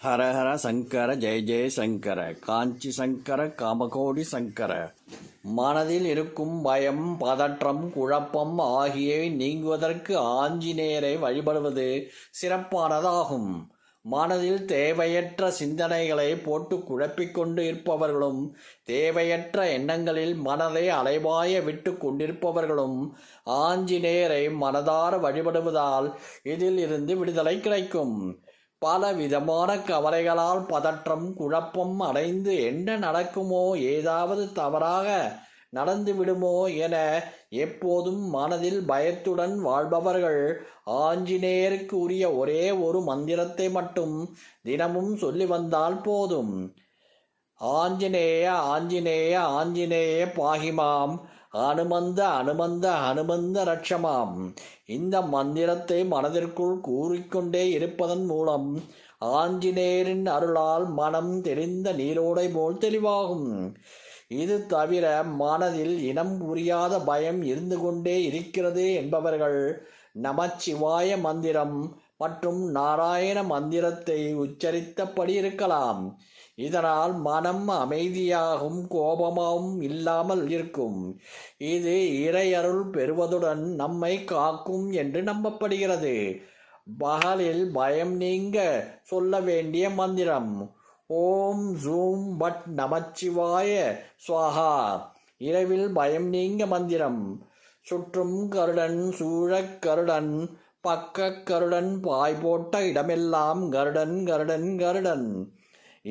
ஹரஹர சங்கர ஜெய ஜெய சங்கர காஞ்சி சங்கர காமகோடி சங்கர. மனதில் இருக்கும் பயம், பதற்றம், குழப்பம் ஆகியவை நீங்குவதற்கு ஆஞ்சநேயரை வழிபடுவது சிறப்பானதாகும். மனதில் தேவையற்ற சிந்தனைகளை போட்டு குழப்பிக்கொண்டு இருப்பவர்களும், தேவையற்ற எண்ணங்களில் மனதை அலைவாய விட்டு கொண்டிருப்பவர்களும் ஆஞ்சநேயரை மனதார வழிபடுவதால் இதில் இருந்து விடுதலை கிடைக்கும். பல விதமான கவலைகளால் பதற்றம், குழப்பம் அடைந்து என்ன நடக்குமோ, ஏதாவது தவறாக நடந்து விடுமோ என எப்போதும் மனதில் பயத்துடன் வாழ்பவர்கள் ஆஞ்சநேயருக்கு உரிய ஒரே ஒரு மந்திரத்தை மட்டும் தினமும் சொல்லி வந்தால் போதும். ஆஞ்சநேய ஆஞ்சநேய ஆஞ்சநேய பாகிமாம், அனுமந்த அனுமந்த அனுமந்த ரட்சமாம். இந்த மந்திரத்தை மனதிற்குள் கூறிக்கொண்டே இருப்பதன் மூலம் ஆஞ்சநேயரின் அருளால் மனம் தெரிந்த நீரோடை போல் தெளிவாகும். இது தவிர மனதில் இனம் புரியாத பயம் இருந்து கொண்டே இருக்கிறது என்பவர்கள் நமச்சிவாய மந்திரம் மற்றும் நாராயண மந்திரத்தை உச்சரித்தபடி இருக்கலாம். இதனால் மனம் அமைதியாகவும் கோபமாகவும் இல்லாமல் இருக்கும். இது இறையருள் பெறுவதுடன் நம்மை காக்கும் என்று நம்பப்படுகிறது. பகலில் பயம் நீங்க சொல்ல வேண்டிய மந்திரம் ஓம் ஜூம் பட் நமச்சிவாய ஸ்வாஹா. இரவில் பயம் நீங்க மந்திரம் சுற்றும் கருடன் சூழக் கருடன், பக்க கருடன், பாய் போட்ட இடமெல்லாம் கருடன் கருடன் கருடன்.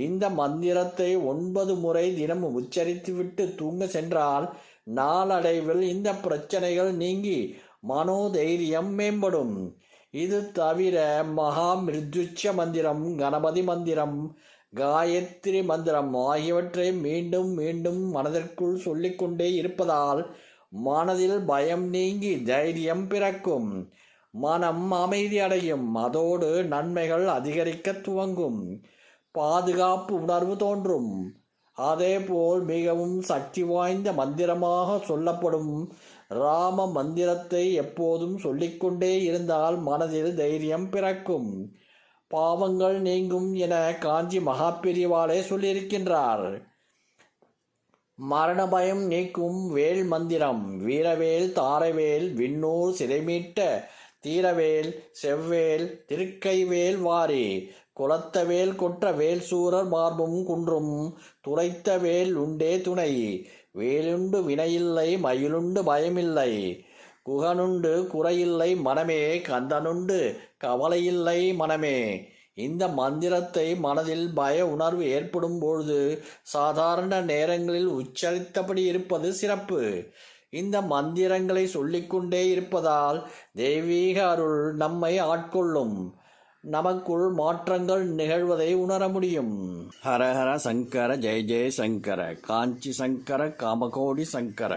இந்த மந்திரத்தை 9 முறை தினம் உச்சரித்துவிட்டு தூங்க சென்றால் நாளடைவில் இந்த பிரச்சனைகள் நீங்கி மனோதைரியம் மேம்படும். இது தவிர மகா மிருத்யுச்ச மந்திரம், கணபதி மந்திரம், காயத்ரி மந்திரம் ஆகியவற்றை மீண்டும் மீண்டும் மனதிற்குள் சொல்லிக்கொண்டே இருப்பதால் மனதில் பயம் நீங்கி தைரியம் பிறக்கும். மனம் அமைதி அடையும். அதோடு நன்மைகள் அதிகரிக்க துவங்கும். பாதுகாப்பு உணர்வு தோன்றும். அதேபோல் மிகவும் சக்தி வாய்ந்த மந்திரமாக சொல்லப்படும் ராம மந்திரத்தை எப்போதும் சொல்லிக்கொண்டே இருந்தால் மனதில் தைரியம் பிறக்கும், பாவங்கள் நீங்கும் என காஞ்சி மகாபெரிவாளே சொல்லியிருக்கின்றார். மரண பயம் நீக்கும் வேல் மந்திரம் வீரவேல் தாரவேல் விண்ணூர் சிறைமீட்ட தீரவேல் செவ்வேல் திருக்கைவேல் வாரி, குலத்தவேல் கொற்ற வேல் சூரர் மார்பும் குன்றும், துரைத்த வேல் உண்டே துணை, வேலுண்டு வினையில்லை மயிலுண்டு பயமில்லை, குகனுண்டு குறையில்லை மனமே, கந்தனுண்டு கவலையில்லை மனமே. இந்த மந்திரத்தை மனதில் பய உணர்வு ஏற்படும் பொழுது சாதாரண நேரங்களில் உச்சரித்தபடி இருப்பது சிறப்பு. இந்த மந்திரங்களை சொல்லிக்கொண்டே இருப்பதால் தெய்வீக அருள் நம்மை ஆட்கொள்ளும். நமக்குள் மாற்றங்கள் நிகழ்வதை உணர முடியும். ஹரஹர சங்கர ஜெய ஜெய சங்கர காஞ்சி சங்கர காமகோடி சங்கர.